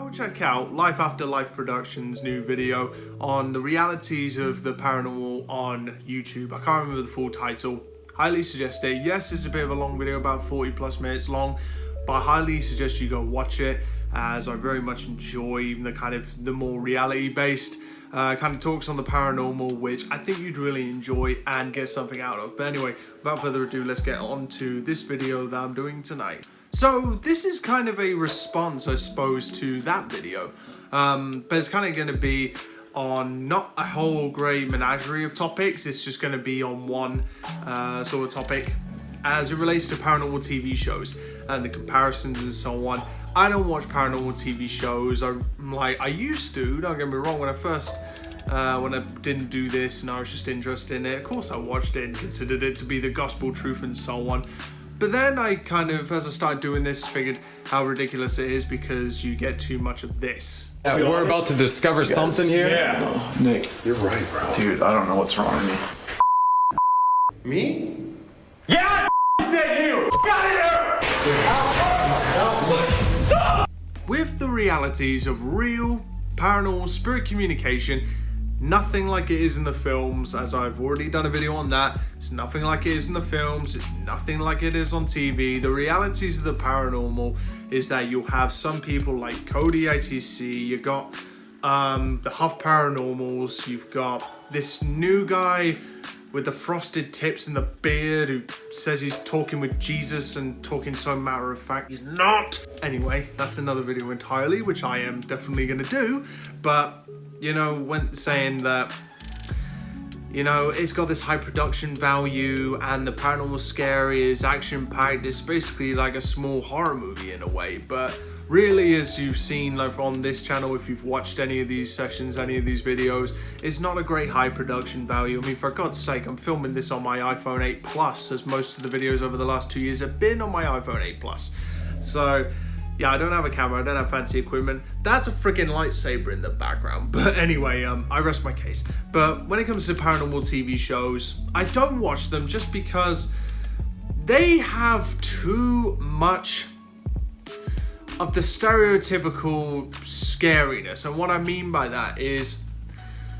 go check out Life After Life Productions' new video on the realities of the paranormal on YouTube. I can't remember the full title. Highly suggest it. Yes, it's a bit of a long video, about 40 plus minutes long, but I highly suggest you go watch it, as I very much enjoy even the more reality based kind of talks on the paranormal, which I think you'd really enjoy and get something out of. But anyway, without further ado, let's get on to this video that I'm doing tonight. So this is kind of a response, I suppose, to that video, but it's kind of going to be on not a whole great menagerie of topics. It's just going to be on one sort of topic as it relates to paranormal TV shows and the comparisons and so on. I don't watch paranormal TV shows. I used to, don't get me wrong, when I first when I didn't do this and I was just interested in it, of course I watched it and considered it to be the gospel truth and so on. But then I kind of, as I started doing this, figured how ridiculous it is because you get too much of this. Yeah, we're about to discover something here. Yeah. No, Nick, you're right, bro. Dude, I don't know what's wrong with me. Me? Yeah, said you! Get in here! Stop! With the realities of real paranormal spirit communication, nothing like it is in the films, as I've already done a video on that. It's nothing like it is in the films, it's nothing like it is on TV. The realities of the paranormal is that you'll have some people like Cody ITC, you got the Huff Paranormals, you've got this new guy with the frosted tips and the beard who says he's talking with Jesus and talking so matter of fact he's not. Anyway, that's another video entirely, which I am definitely gonna do, but you know, when saying that, you know, it's got this high production value and the paranormal scary is action-packed, it's basically like a small horror movie in a way. But really, as you've seen like on this channel, if you've watched any of these sessions, any of these videos, it's not a great high production value. I mean, for God's sake, I'm filming this on my iPhone 8 Plus, as most of the videos over the last 2 years have been on my iPhone 8 Plus. So yeah, I don't have a camera, I don't have fancy equipment. That's a freaking lightsaber in the background. But anyway, I rest my case. But when it comes to paranormal TV shows, I don't watch them just because they have too much of the stereotypical scariness. And what I mean by that is,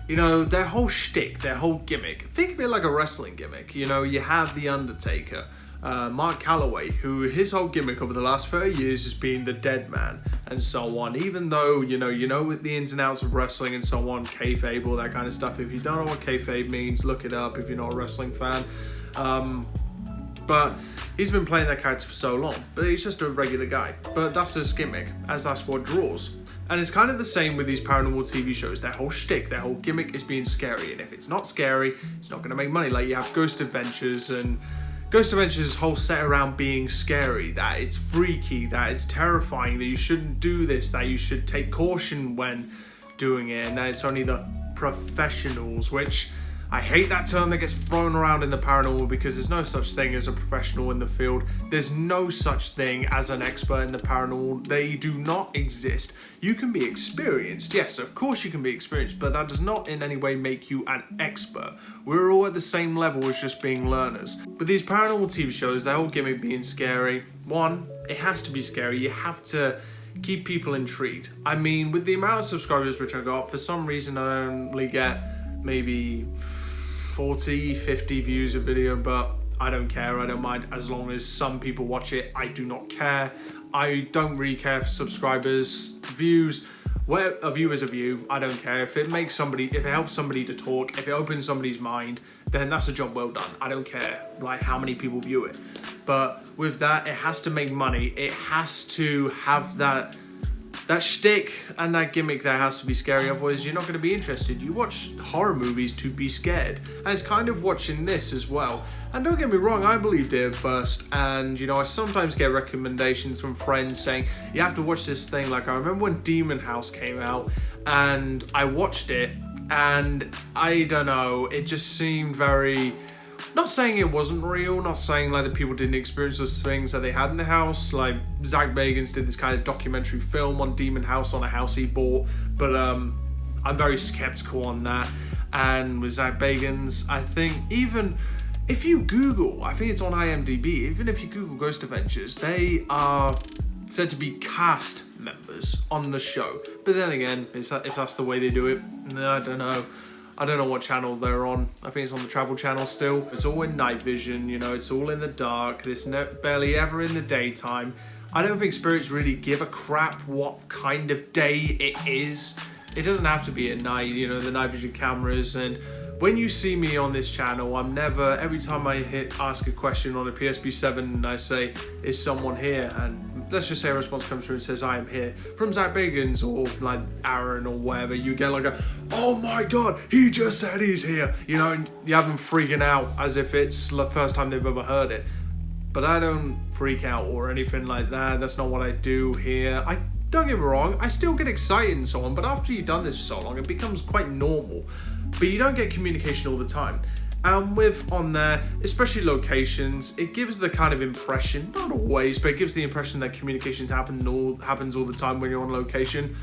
you know, their whole shtick, their whole gimmick. Think of it like a wrestling gimmick. You know, you have The Undertaker, Mark Calloway, who his whole gimmick over the last 30 years has been the dead man and so on. Even though, you know with the ins and outs of wrestling and so on, kayfabe, all that kind of stuff. If you don't know what kayfabe means, look it up if you're not a wrestling fan. But he's been playing that character for so long, but he's just a regular guy. But that's his gimmick, as that's what draws. And it's kind of the same with these paranormal TV shows. Their whole shtick, their whole gimmick is being scary. And if it's not scary, it's not going to make money. Like you have Ghost Adventures, and Ghost Adventures' whole set around being scary, that it's freaky, that it's terrifying, that you shouldn't do this, that you should take caution when doing it, and that it's only the professionals, which I hate that term that gets thrown around in the paranormal because there's no such thing as a professional in the field. There's no such thing as an expert in the paranormal. They do not exist. You can be experienced. Yes, of course you can be experienced, but that does not in any way make you an expert. We're all at the same level as just being learners. With these paranormal TV shows, their whole gimmick being scary, one, it has to be scary. You have to keep people intrigued. I mean, with the amount of subscribers which I got, for some reason I only get maybe 40, 50 views a video, but I don't care, I don't mind, as long as some people watch it. I do not care. I don't really care for subscribers, views. Where a view is a view, I don't care. If it makes somebody, if it helps somebody to talk, if it opens somebody's mind, then that's a job well done. I don't care like how many people view it. But with that, it has to make money. It has to have that shtick and that gimmick that has to be scary, otherwise you're not going to be interested. You watch horror movies to be scared, and it's kind of watching this as well. And don't get me wrong, I believed it at first, and you know, I sometimes get recommendations from friends saying you have to watch this thing. Like I remember when Demon House came out and I watched it, and I don't know, it just seemed very, not saying it wasn't real, not saying like that people didn't experience those things that they had in the house. Like Zach Bagans did this kind of documentary film on Demon House on a house he bought, but I'm very skeptical on that. And with Zach Bagans, I think even if you Google, I think it's on IMDb, even if you Google Ghost Adventures, they are said to be cast members on the show. But then again, if that's the way they do it, I don't know. I don't know what channel they're on. I think it's on the Travel Channel still. It's all in night vision, you know, it's all in the dark. There's barely ever in the daytime. I don't think spirits really give a crap what kind of day it is. It doesn't have to be at night, you know, the night vision cameras. And when you see me on this channel, I'm never, every time I ask a question on a PSP7 and I say, is someone here? And let's just say a response comes through and says, I am here, from Zach Bagans or like Aaron or whatever, you get like a, oh my God, he just said he's here. You know, and you have them freaking out as if it's the first time they've ever heard it. But I don't freak out or anything like that. That's not what I do here. Don't get me wrong, I still get excited and so on, but after you've done this for so long, it becomes quite normal. But you don't get communication all the time. And with on there, especially locations, it gives the kind of impression, not always, but it gives the impression that communication happens all the time when you're on location.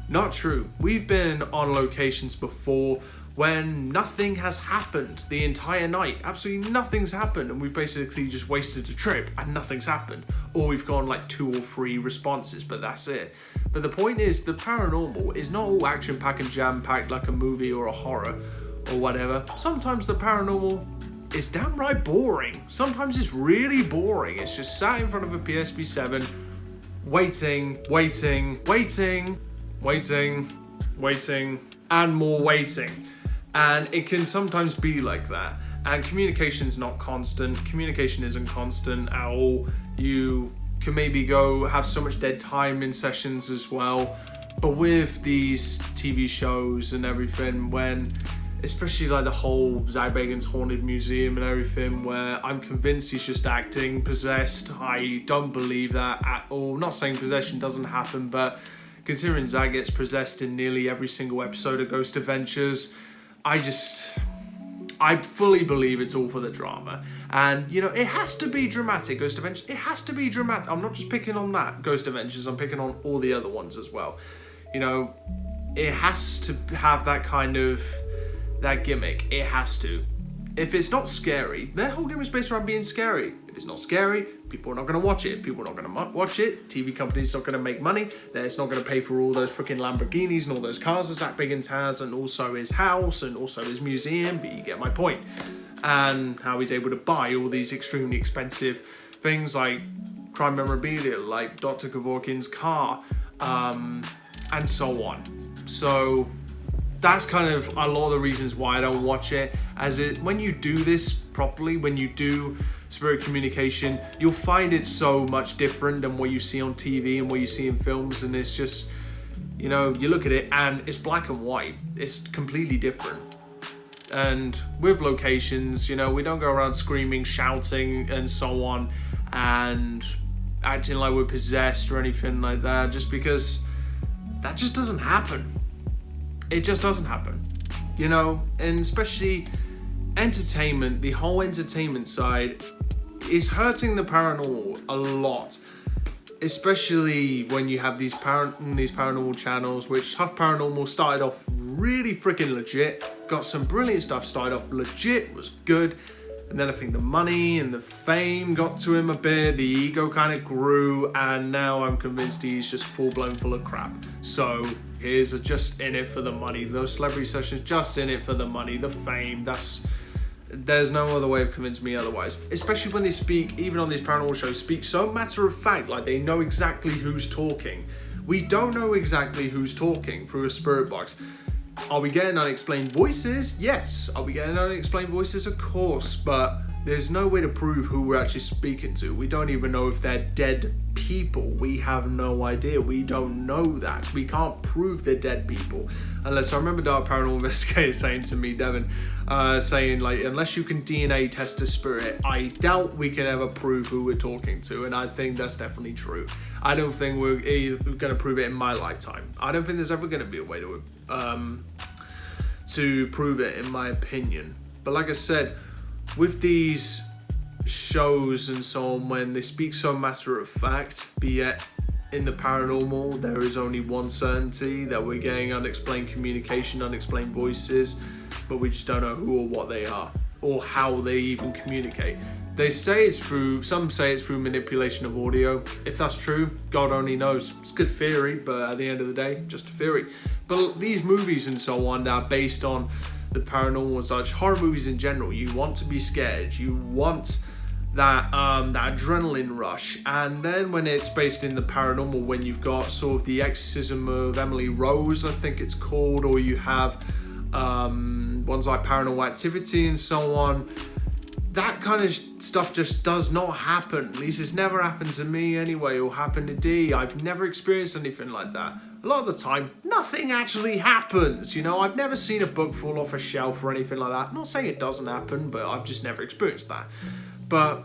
Not true. We've been on locations before when nothing has happened the entire night. Absolutely nothing's happened, and we've basically just wasted a trip and nothing's happened. Or we've gone like 2 or 3 responses, but that's it. But the point is, the paranormal is not all action-packed and jam-packed like a movie or a horror or whatever. Sometimes the paranormal is downright boring. Sometimes it's really boring. It's just sat in front of a PSP7, waiting, and more waiting. And it can sometimes be like that. And communication's not constant. Communication isn't constant at all. You can maybe go have so much dead time in sessions as well. But with these TV shows and everything, when, especially like the whole Zach Bagans Haunted Museum and everything, where I'm convinced he's just acting possessed. I don't believe that at all. Not saying possession doesn't happen, but considering Zach gets possessed in nearly every single episode of Ghost Adventures, I fully believe it's all for the drama. And, you know, it has to be dramatic, Ghost Adventures. It has to be dramatic. I'm not just picking on that Ghost Adventures, I'm picking on all the other ones as well. You know, it has to have that kind of, that gimmick. It has to. If it's not scary, their whole game is based around being scary. If it's not scary, people are not going to watch it. If people are not going to watch it, TV companies not going to make money. It's not going to pay for all those freaking Lamborghinis and all those cars that Zach Bagans has, and also his house and also his museum, but you get my point. And how he's able to buy all these extremely expensive things like crime memorabilia, like Dr. Kevorkian's car, and so on. So that's kind of a lot of the reasons why I don't watch it. When you do this properly, when you do spirit communication, you'll find it so much different than what you see on TV and what you see in films. And it's just, you know, you look at it and it's black and white. It's completely different. And with locations, you know, we don't go around screaming, shouting and so on and acting like we're possessed or anything like that, just because that just doesn't happen. It just doesn't happen, you know. And especially entertainment, the whole entertainment side is hurting the paranormal a lot, especially when you have these paranormal channels, which Huff Paranormal started off really freaking legit, got some brilliant stuff, started off legit, was good, and then I think the money and the fame got to him a bit, the ego kind of grew, and now I'm convinced he's just full-blown full of crap. So here's just in it for the money. Those celebrity sessions, just in it for the money, the fame. There's no other way of convincing me otherwise. Especially when they speak, even on these paranormal shows, speak so matter of fact, like they know exactly who's talking. We don't know exactly who's talking through a spirit box. Are we getting unexplained voices? Yes. Are we getting unexplained voices? Of course, but there's no way to prove who we're actually speaking to. We don't even know if they're dead people. We have no idea. We don't know that. We can't prove they're dead people. Unless, I remember Dark Paranormal Investigator saying to me, Devin, saying like, unless you can DNA test a spirit, I doubt we can ever prove who we're talking to. And I think that's definitely true. I don't think we're going to prove it in my lifetime. I don't think there's ever going to be a way to prove it, in my opinion. But like I said, with these shows and so on, when they speak so matter of fact, but yet in the paranormal there is only one certainty, that we're getting unexplained communication, unexplained voices, but we just don't know who or what they are or how they even communicate. They say it's through, some say it's through manipulation of audio. If that's true, God only knows. It's a good theory, but at the end of the day, just a theory. But these movies and so on that are based on the paranormal and such, horror movies in general, you want to be scared. You want that adrenaline rush. And then when it's based in the paranormal, when you've got sort of the exorcism of Emily Rose, I think it's called, or you have ones like Paranormal Activity and so on, that kind of stuff just does not happen. At least it's never happened to me anyway, or happened to D. I've never experienced anything like that. A lot of the time, nothing actually happens. You know, I've never seen a book fall off a shelf or anything like that. I'm not saying it doesn't happen, but I've just never experienced that. But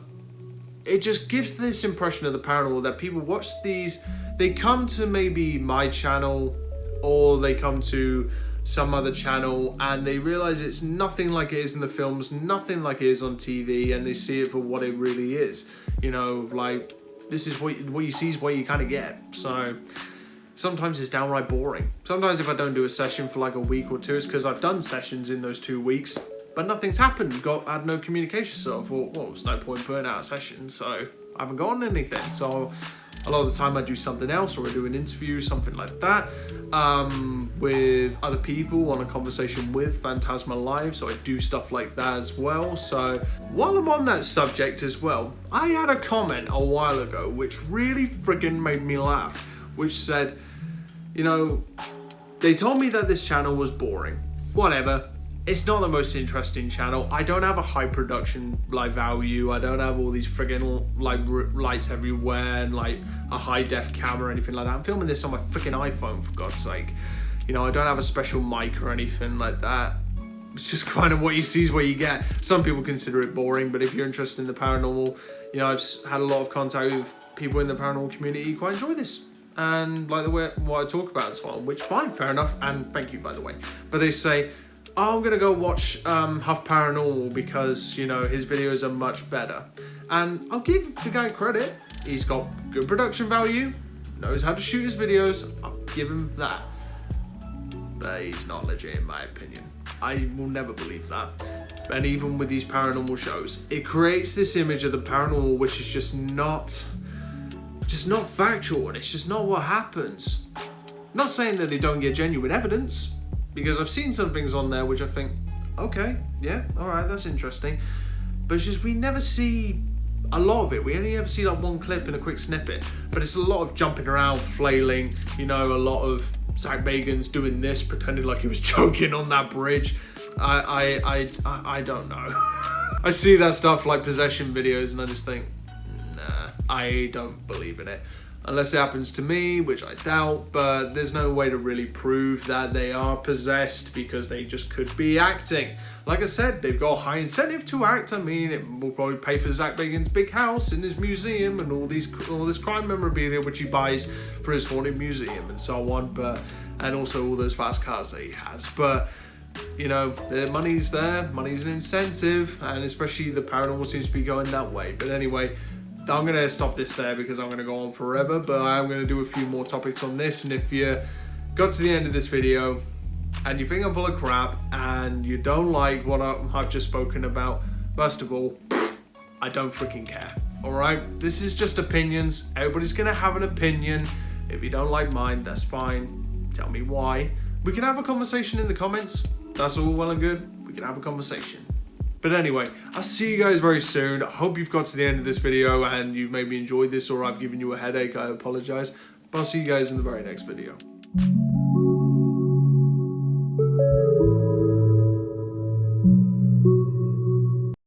it just gives this impression of the paranormal that people watch these, they come to maybe my channel or they come to some other channel and they realize it's nothing like it is in the films, nothing like it is on TV, and they see it for what it really is. You know, like, this is what you see is what you kind of get. So sometimes it's downright boring. Sometimes if I don't do a session for like a week or two, it's because I've done sessions in those 2 weeks, but nothing's happened. Had no communication, so I thought, well, there's no point putting out a session, so I haven't gotten anything. So a lot of the time I do something else, or I do an interview, something like that, with other people on a conversation with Phantasma Live, so I do stuff like that as well. So while I'm on that subject as well, I had a comment a while ago which really friggin' made me laugh, which said, you know, they told me that this channel was boring. Whatever. It's not the most interesting channel. I don't have a high production like value. I don't have all these friggin' like lights everywhere and like a high def camera or anything like that. I'm filming this on my freaking iPhone, for God's sake. You know, I don't have a special mic or anything like that. It's just kind of what you see is what you get. Some people consider it boring, but if you're interested in the paranormal, you know, I've had a lot of contact with people in the paranormal community who quite enjoy this and like the way what I talk about and so on, which fine, fair enough, and thank you, by the way. But they say, oh, I'm gonna go watch Huff Paranormal because, you know, his videos are much better. And I'll give the guy credit. He's got good production value, knows how to shoot his videos. I'll give him that. But he's not legit in my opinion. I will never believe that. And even with these paranormal shows, it creates this image of the paranormal which is just not factual, and it's just not what happens. Not saying that they don't get genuine evidence, because I've seen some things on there which I think, okay, yeah, alright, that's interesting. But it's just we never see a lot of it. We only ever see like one clip and a quick snippet. But it's a lot of jumping around, flailing, you know, a lot of Zach Bagans doing this, pretending like he was choking on that bridge. I don't know. I see that stuff like possession videos and I just think, nah, I don't believe in it. Unless it happens to me, which I doubt, but there's no way to really prove that they are possessed because they just could be acting. Like I said, they've got a high incentive to act. I mean, it will probably pay for Zach Bagans' big house in his museum and all this crime memorabilia which he buys for his haunted museum and so on, and also all those fast cars that he has. But you know, the money's there, money's an incentive, and especially the paranormal seems to be going that way. But anyway, I'm going to stop this there because I'm going to go on forever, but I'm going to do a few more topics on this. And if you got to the end of this video and you think I'm full of crap and you don't like what I've just spoken about, first of all, I don't freaking care. Alright? This is just opinions. Everybody's going to have an opinion. If you don't like mine, that's fine. Tell me why. We can have a conversation in the comments. That's all well and good. We can have a conversation. But anyway, I'll see you guys very soon. I hope you've got to the end of this video and you've maybe enjoyed this, or I've given you a headache. I apologize. But I'll see you guys in the very next video.